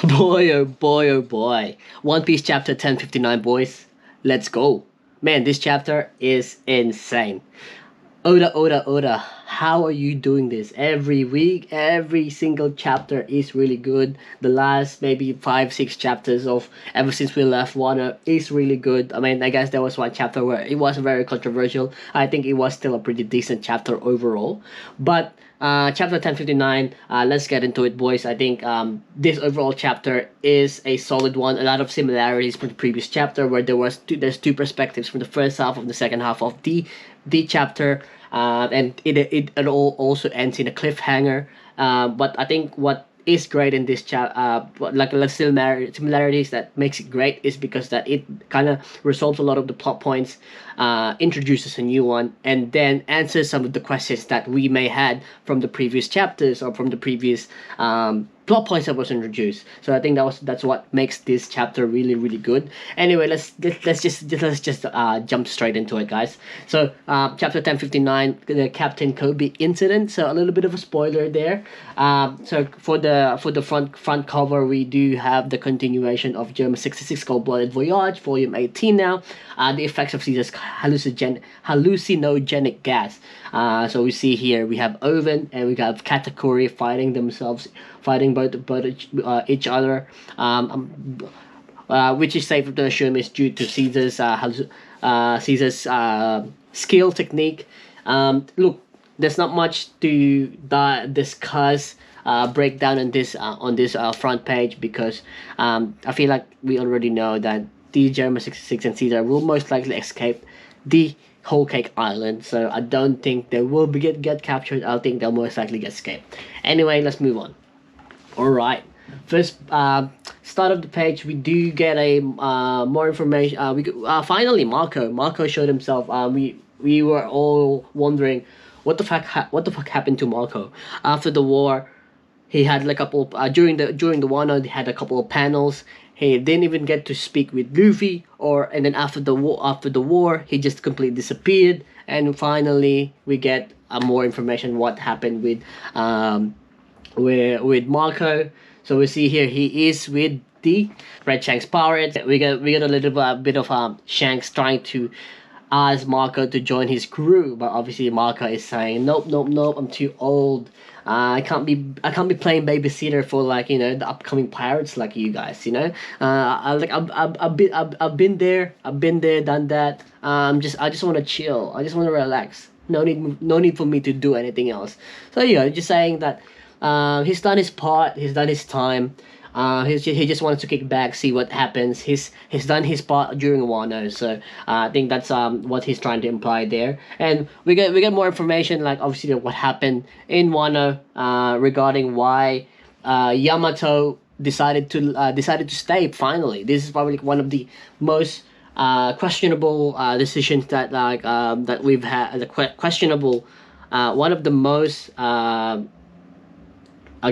Boy, oh boy, oh boy. One Piece chapter 1059, boys. Let's go. Man, this chapter is insane. Oda, how are you doing this? Every week, every single chapter is really good. The last maybe 5, 6 chapters of ever since we left Wano is really good. I mean, I guess there was one chapter where it was very controversial. I think it was still a pretty decent chapter overall. But chapter 1059, let's get into it, boys. I think this overall chapter is a solid one. A lot of similarities from the previous chapter, where there's two perspectives from the first half of the second half of the chapter, and it all also ends in a cliffhanger. But I think what is great in this like the similarities that makes it great is because that it kind of resolves a lot of the plot points, introduces a new one, and then answers some of the questions that we may had from the previous chapters or from the previous plot points that was introduced. So I think that's what makes this chapter really good. Anyway, let's just jump straight into it, guys. So chapter 1059, the Captain Kobe incident. So a little bit of a spoiler there. So for the front cover, we do have the continuation of German 66 Cold-Blooded Voyage, volume 18 now. The effects of Caesar's hallucinogenic gas. So we see here we have Oven and we have Katakuri fighting both each other, which is safe to assume is due to Caesar's skill technique. Look, there's not much to discuss, breakdown on this front page, because I feel like we already know that the German 66 and Caesar will most likely escape the Whole Cake Island. So I don't think they will get captured. I think they'll most likely get escaped. Anyway, let's move on. Alright, first start of the page, we do get a more information. Finally Marco showed himself. We were all wondering what the fuck happened to Marco after the war. He had like a couple during the Wano, he had a couple of panels. He didn't even get to speak with Luffy, and then after the war he just completely disappeared. And finally we get more information what happened with Marco. So we see here he is with the Red Shanks pirates. We get a little bit of Shanks trying to ask Marco to join his crew, but obviously Marco is saying nope, I'm too old. I can't be playing babysitter for, like, you know, the upcoming pirates like you guys, you know. I've been there, done that. I just want to chill. I just want to relax. No need for me to do anything else. So yeah, just saying that he's done his part. He's done his time. He just wants to kick back, see what happens. He's done his part during Wano, so I think that's what he's trying to imply there. And we get more information, like obviously what happened in Wano, regarding why Yamato decided to stay. Finally, this is probably one of the most questionable decisions that we've had. Questionable, one of the most I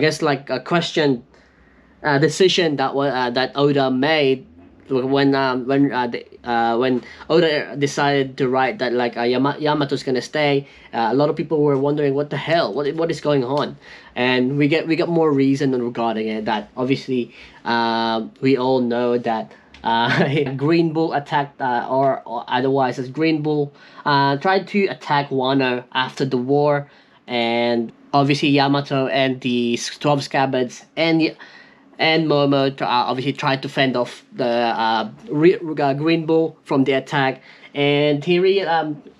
guess like a question. Decision that Oda made when Oda decided to write that, like, Yamato's gonna stay. A lot of people were wondering what the hell, what is going on, and we get more reason regarding it. That obviously we all know that Green Bull attacked, or otherwise as Green Bull tried to attack Wano after the war, and obviously Yamato and the 12 Scabbards and Momo obviously tried to fend off the Green Bull from the attack. And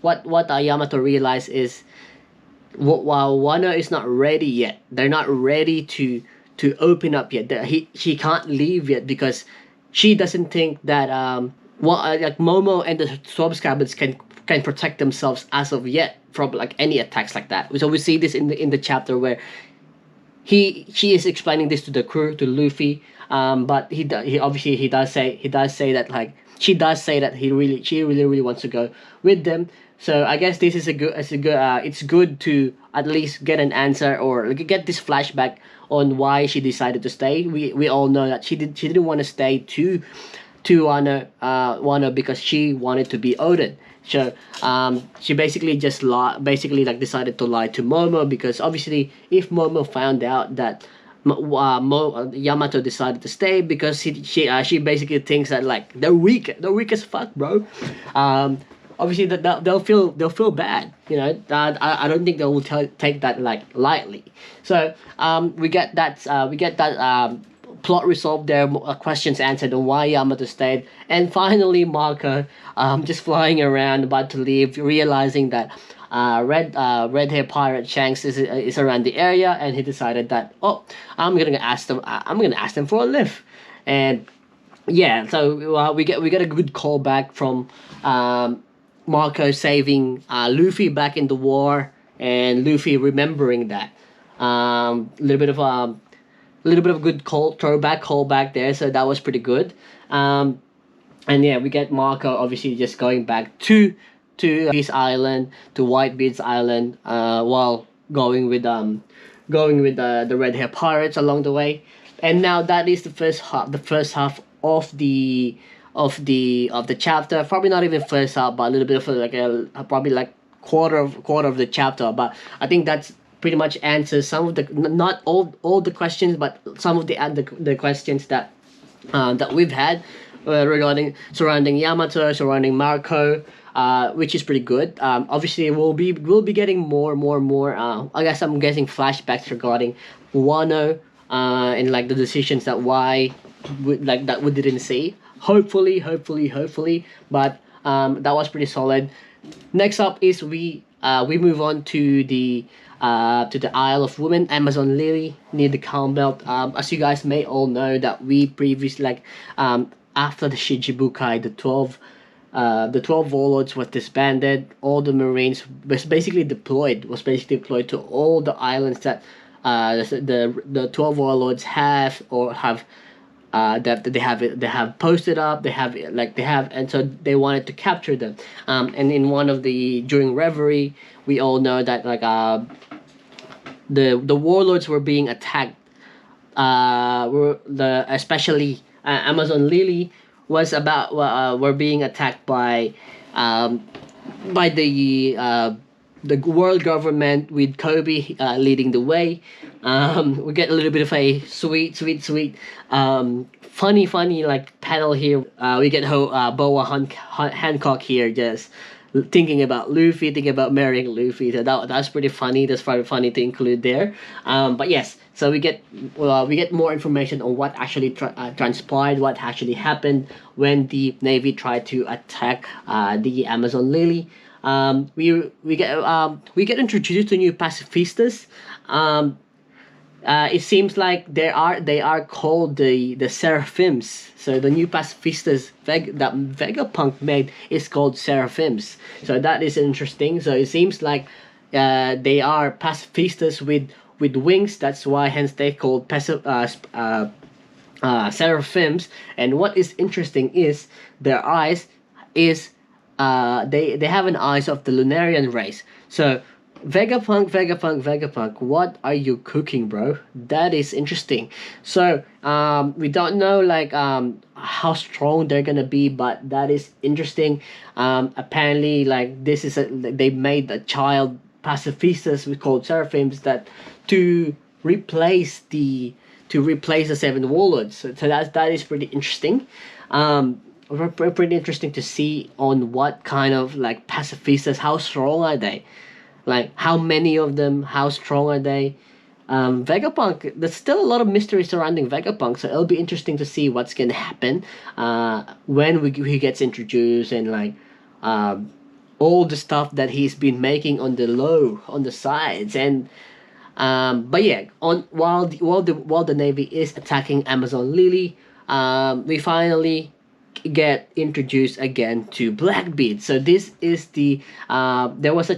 what Yamato realized is, while Wano is not ready yet, they're not ready to open up yet. She can't leave yet because she doesn't think that like Momo and the 12 Scabbards can protect themselves as of yet from like any attacks like that. So we see this in the chapter where she is explaining this to the crew, to Luffy, but he does say that, like, she does say that she really wants to go with them. So I guess this is it's good to at least get an answer, or get this flashback on why she decided to stay. We all know that she didn't want to stay to Wano because she wanted to be Oden. So she basically decided to lie to Momo, because obviously if Momo found out that Yamato decided to stay because she basically thinks that like they're weak as fuck, bro. Um, Obviously that they'll feel bad, you know. That I don't think they will take that like lightly. So we get that plot resolved there, questions answered on why Yamato stayed, and finally Marco just flying around about to leave, realizing that red hair pirate Shanks is around the area, and he decided that, oh, I'm gonna ask them for a lift. And yeah, so we get a good callback from Marco saving Luffy back in the war, and Luffy remembering that. A little bit of good throwback callback there, so that was pretty good. Um, and yeah, we get Marco obviously just going back to his island, to Whitebeard's island, while going with the red hair pirates along the way. And now that is the first half of the chapter. Probably not even first half, but a little bit of probably like quarter of the chapter. But I think that's pretty much answers some of the, not all the questions, but some of the questions that we've had regarding surrounding Yamato, surrounding Marco, which is pretty good. Obviously, we'll be getting more. I guess I'm getting flashbacks regarding Wano, and like the decisions that that we didn't see. Hopefully, but that was pretty solid. Next up is we move on to the Isle of Women, Amazon Lily, near the Calm Belt. As you guys may all know, that we previously after the Shichibukai, the 12 warlords was disbanded. All the marines was basically deployed to all the islands that the 12 warlords have that they have posted up, and so they wanted to capture them. And in one of the during Reverie, we all know that the warlords were being attacked. Especially Amazon Lily were being attacked by the world government, with Kobe leading the way. We get a little bit of a sweet funny like panel here. We get Boa Hancock here just thinking about Luffy, thinking about marrying Luffy. So that's pretty funny. That's probably funny to include there. But yes, so we get more information on what actually transpired, what actually happened when the Navy tried to attack the Amazon Lily. We get introduced to new pacifistas. It seems like they are called the Seraphims. So the new pacifistas that Vegapunk made is called Seraphims. So that is interesting. So it seems like they are pacifistas with wings. That's why hence they called Seraphims. And what is interesting is their eyes is they have an eyes of the Lunarian race. So Vegapunk, what are you cooking, bro? That is interesting. So we don't know how strong they're gonna be, but that is interesting. Apparently, this is they made a child pacifistas we called Seraphims that to replace the seven warlords. So that is pretty interesting. Pretty interesting to see on what kind of pacifistas, how strong are they, how many of them, how strong are they. Vegapunk, there's still a lot of mystery surrounding Vegapunk, so it'll be interesting to see what's gonna happen when he gets introduced, and all the stuff that he's been making on the low, on the sides. And but yeah, while the Navy is attacking Amazon Lily, we finally get introduced again to Blackbeard. So this is the there was a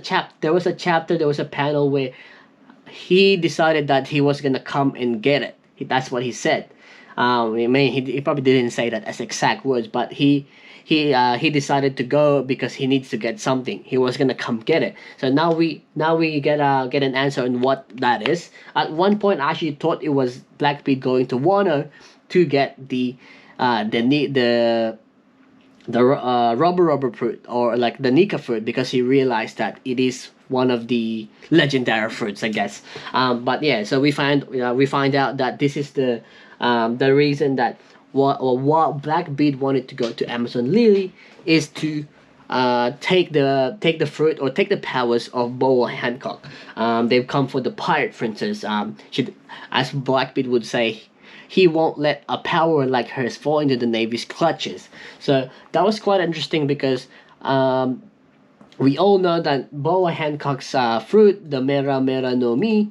panel where he decided that he was gonna come and get it. That's what he said. He probably didn't say that as exact words, but he decided to go because he needs to get something. He was gonna come get it. So now we get an answer on what that is. At one point, I actually thought it was Blackbeard going to Wano to get the rubber fruit, or the Nika fruit, because he realized that it is one of the legendary fruits, I guess. But yeah, so we find out that this is the reason that what Blackbeard wanted to go to Amazon Lily is to take the fruit or take the powers of Boa Hancock. They've come for the pirate princess. As Blackbeard would say, he won't let a power like hers fall into the Navy's clutches. So that was quite interesting because we all know that Boa Hancock's fruit, the Mera Mera no Mi,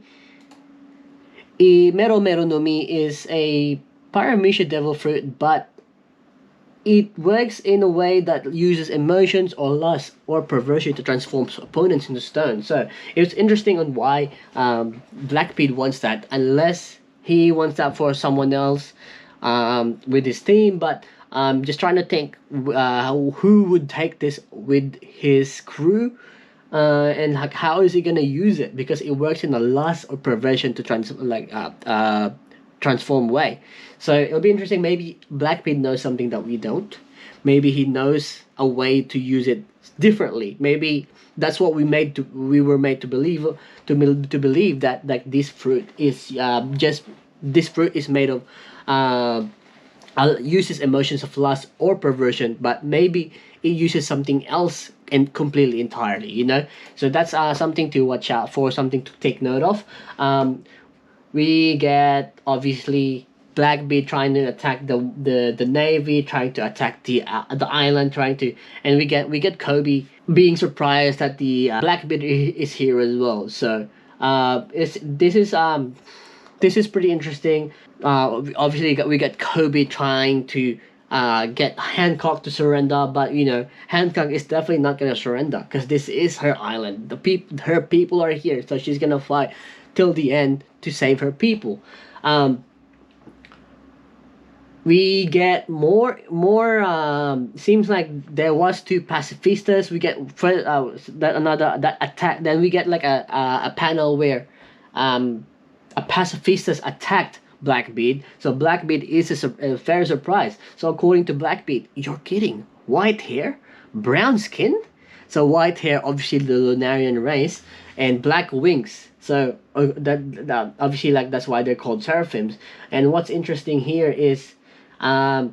Mero Mero no Mi is a Paramecia devil fruit, but it works in a way that uses emotions or lust or perversion to transform opponents into stone. So it's interesting on why Blackbeard wants that, unless he wants that for someone else with his team. But just trying to think who would take this with his crew. And like, how is he gonna use it? Because it works in a lust or perversion to transform way. So it'll be interesting. Maybe Blackbeard knows something that we don't. Maybe he knows a way to use it differently. Maybe that's what we were made to believe that like this fruit is this fruit is made of uses emotions of lust or perversion, but maybe it uses something else and completely entirely. So that's something to watch out for, something to take note of. We get obviously Blackbeard trying to attack the Navy, trying to attack the island, and we get Kobe being surprised that the Blackbeard is here as well. So this is pretty interesting. Obviously we get Kobe trying to get Hancock to surrender, but Hancock is definitely not gonna surrender because this is her island. Her people are here, so she's gonna fight till the end to save her people. We get more. Seems like there was two pacifistas. We get that attack. Then we get like a panel where a pacifistas attacked Blackbeard. So Blackbeard is a fair surprise. So according to Blackbeard, you're kidding. White hair, brown skin. So white hair, obviously the Lunarian race, and black wings. So that obviously, like, that's why they're called seraphims. And what's interesting here is, but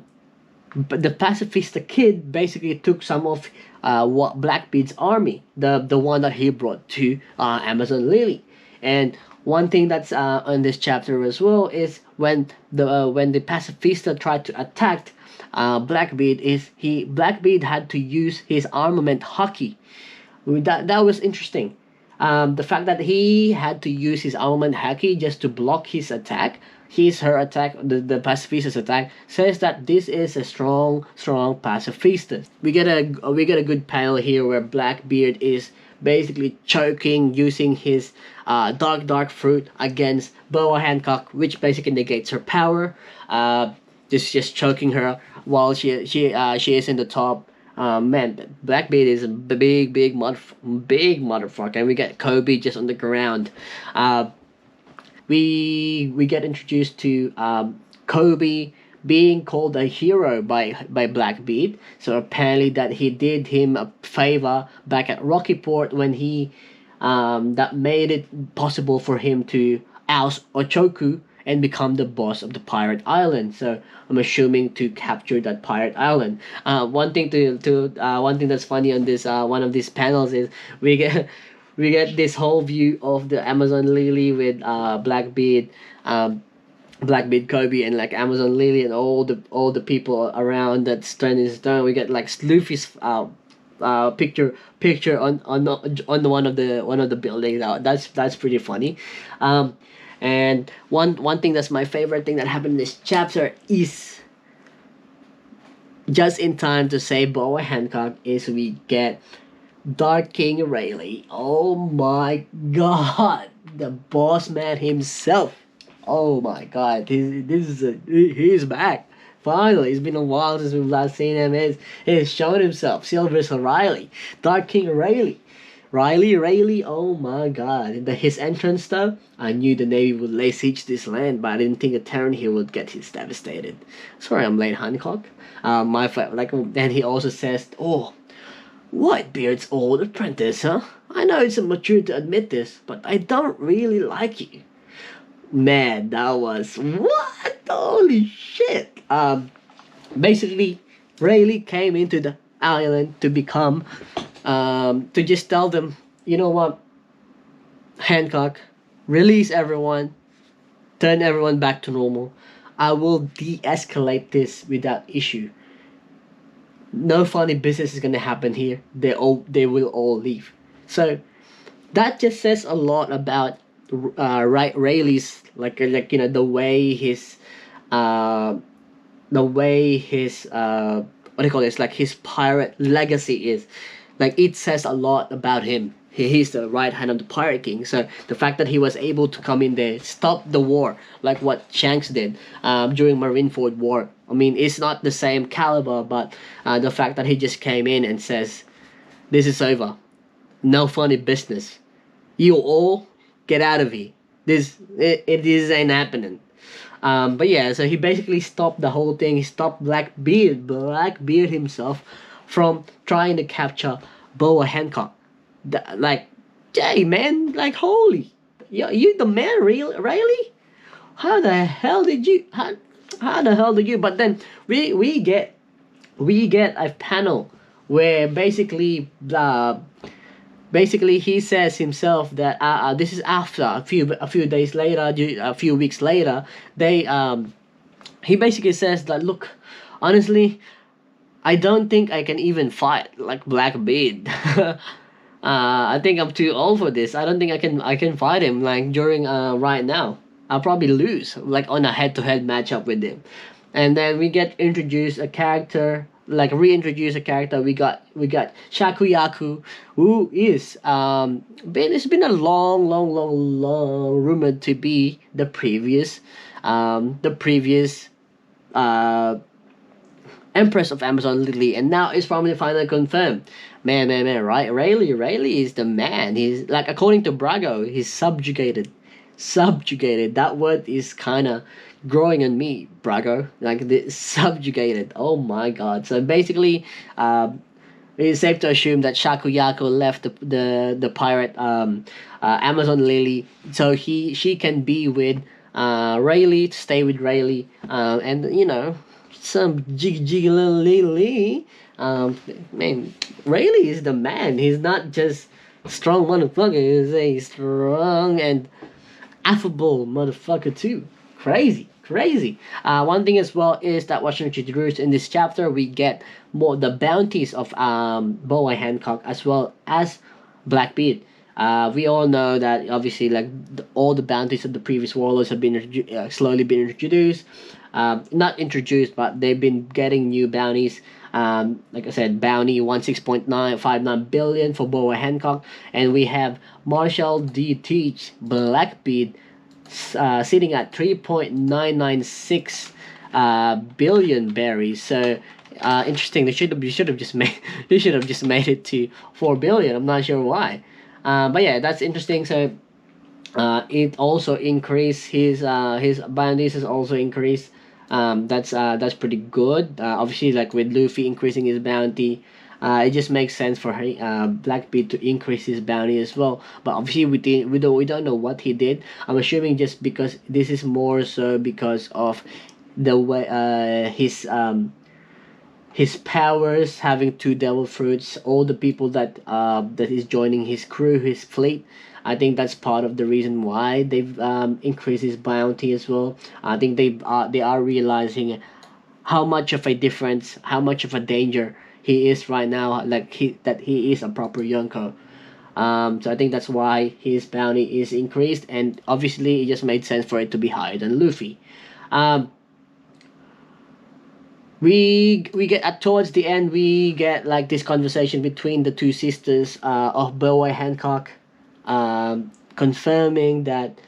the pacifista kid basically took some of what Blackbeard's army, the one that he brought to Amazon Lily. And one thing that's on this chapter as well is when the pacifista tried to attack Blackbeard, Blackbeard had to use his armament hockey. That was interesting. The fact that he had to use his armament hockey just to block his attack, her attack, the pacifista's attack, says that this is a strong pacifista. We get a good panel here where Blackbeard is basically choking using his dark fruit against Boa Hancock, which basically negates her power. Just choking her while she is in the top. Man, Blackbeard is a big motherfucker, and we get Kobe just on the ground. We get introduced to Kobe being called a hero by Blackbeard. So apparently that he did him a favor back at Rockyport when he that made it possible for him to oust Ochoku and become the boss of the pirate island. So I'm assuming to capture that pirate island. One thing that's funny on this one of these panels is we get this whole view of the Amazon Lily with Blackbeard, Kobe, and like Amazon Lily and all the people around that standing stone. We get like Sloopy's picture on one of the buildings. That's pretty funny. And one thing that's my favorite thing that happened in this chapter is just in time to save Boa Hancock is we get Dark King Rayleigh. Oh my god, the boss man himself. Oh my god, he's back. Finally, it's been a while since we've last seen him. He's shown himself. Sylvester Riley, Dark King Rayleigh. Rayleigh, oh my god. His entrance though, I knew the Navy would lay siege to this land, but I didn't think a Terran here would get his devastated. Sorry, I'm late, Hancock. Then he also says, oh, Whitebeard's old apprentice, huh? I know it's immature to admit this, but I don't really like you. Man, that was what? Holy shit! Basically, Rayleigh came into the island to become, to just tell them, you know what, Hancock, release everyone, turn everyone back to normal. I will de-escalate this without issue. No funny business is gonna happen here. They will all leave. So that just says a lot about Rayleigh's like the way uh what do you call this, like his pirate legacy is. Like it says a lot about him. He's the right hand of the pirate king. So the fact that he was able to come in there, stop the war, like what Shanks did during Marineford War. I mean, it's not the same caliber, but the fact that he just came in and says, "This is over. No funny business. You all get out of here. This ain't happening." But yeah, so he basically stopped the whole thing. He stopped Blackbeard himself from trying to capture Boa Hancock. Like, hey man, like holy, you the man, really? How the hell did you? How the hell did you? But then we get a panel where basically he says himself that this is after a few days later, a few weeks later, they he basically says that, look, honestly, I don't think I can even fight like Blackbeard. I think I'm too old for this. I don't think I can fight him like during right now. I'll probably lose like on a head-to-head matchup with him. And then we get introduced a character, like reintroduce a character. We got Shakuyaku, who is it's been a long rumored to be the previous uh Empress of Amazon Lily, and now it's finally confirmed. Man, right? Rayleigh is the man. He's like, according to Brago, he's subjugated. Subjugated. That word is kind of growing on me, Brago. Like the subjugated. Oh my god. So basically, it's safe to assume that Shakuyaku left the pirate Amazon Lily, so she can be with Rayleigh, to stay with Rayleigh, and some jiggy little Lily. Man, Rayleigh is the man. He's not just strong motherfucker. He's a strong and affable motherfucker too. Crazy. One thing as well is that what's introduced in this chapter, we get more the bounties of Boa Hancock as well as Blackbeard. We all know that obviously, like all the bounties of the previous warlords have been slowly been introduced. Not introduced, but they've been getting new bounties. Like I said, bounty 16.959 billion for Boa Hancock, and we have Marshall D. Teach Blackbeard sitting at 3.996 billion berries. So interesting. They should have just made they should have just made it to 4 billion. I'm not sure why. But yeah, that's interesting. So it also increased his bounties has also increased. That's pretty good. Obviously, like with Luffy increasing his bounty, it just makes sense for Blackbeard to increase his bounty as well. But obviously, we don't know what he did. I'm assuming just because this is more so because of the way his powers, having two devil fruits, all the people that is joining his crew, his fleet. I think that's part of the reason why they've increased his bounty as well. I think they are realizing how much of a difference, how much of a danger he is right now. Like he is a proper Yonko. So I think that's why his bounty is increased, and obviously it just made sense for it to be higher than Luffy. Um, we get at towards the end, we get like this conversation between the two sisters of Boy Hancock, confirming that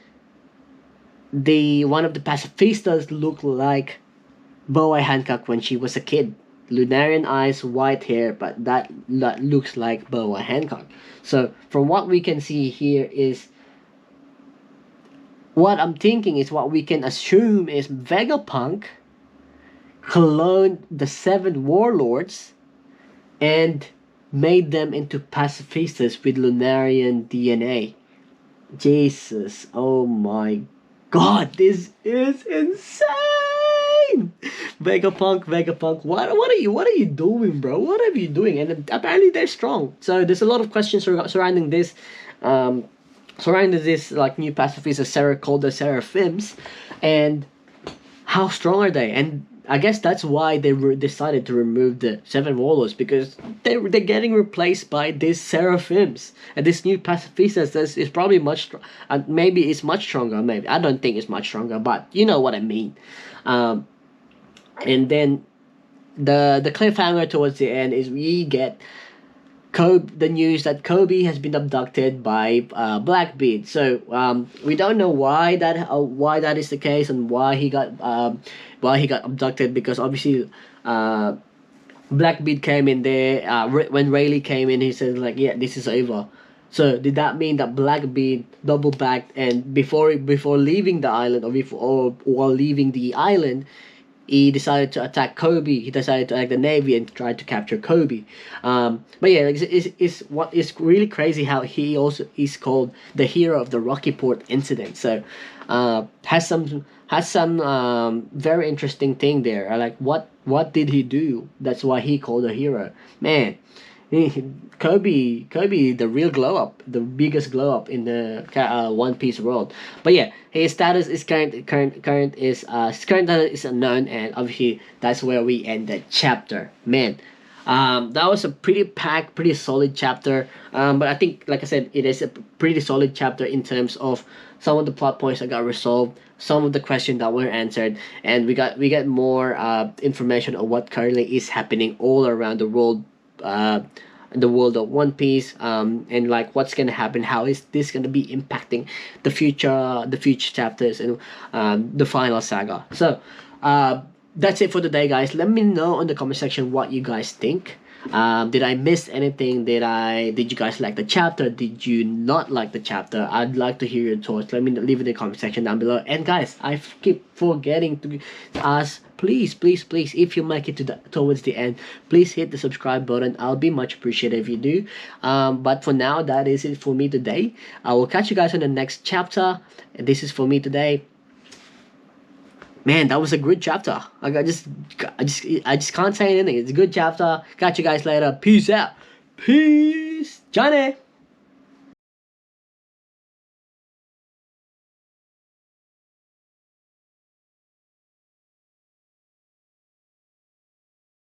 the one of the pacifistas looked like Boy Hancock when she was a kid. Lunarian eyes, white hair, but that looks like Boa Hancock. So from what we can see here is, what I'm thinking is, what we can assume is Vegapunk cloned the seven warlords, and made them into pacifistas with Lunarian DNA. Jesus, oh my god, this is insane! Vegapunk, what are you doing, bro? What are you doing? And apparently they're strong. So there's a lot of questions surrounding this, surrounding this like new pacifist called the Seraphims, and how strong are they? And I guess that's why they decided to remove the seven warlords, because they're getting replaced by these seraphims, and this new pacifist is probably maybe it's much stronger. Maybe I don't think it's much stronger, but you know what I mean. Um, and then the cliffhanger towards the end is we get the news that Kobe has been abducted by Blackbeard. So we don't know why that is the case, and why he got abducted, because obviously Blackbeard came in there when Rayleigh came in. He said like, yeah, this is over. So did that mean that Blackbeard double backed, and before leaving the island, or while leaving the island, he decided to attack Kobe. He decided to attack the Navy and try to capture Kobe. But yeah, it's really crazy how he also is called the hero of the Rocky Port incident. So has some very interesting thing there. Like what did he do? That's why he called a hero. Man, Kobe, the real glow up, the biggest glow up in the One Piece world. But yeah, his status is his current status is unknown, and obviously that's where we end the chapter. Man, that was a pretty packed, pretty solid chapter. But I think, like I said, it is a pretty solid chapter in terms of some of the plot points that got resolved, some of the questions that were answered, and we get more information on what currently is happening all around the world. The world of One Piece, and like what's gonna happen, how is this gonna be impacting the future chapters, and the final saga. So that's it for today, guys. Let me know in the comment section what you guys think. Did I miss anything? Did you guys like the chapter? Did you not like the chapter? I'd like to hear your thoughts. Let me leave in the comment section down below. And guys, I keep forgetting to ask, please, if you make it towards the end, please hit the subscribe button. I'll be much appreciated if you do. But for now, that is it for me today. I will catch you guys in the next chapter. And this is for me today. Man, that was a good chapter. I just can't say anything. It's a good chapter. Catch you guys later. Peace out. Peace. Johnny.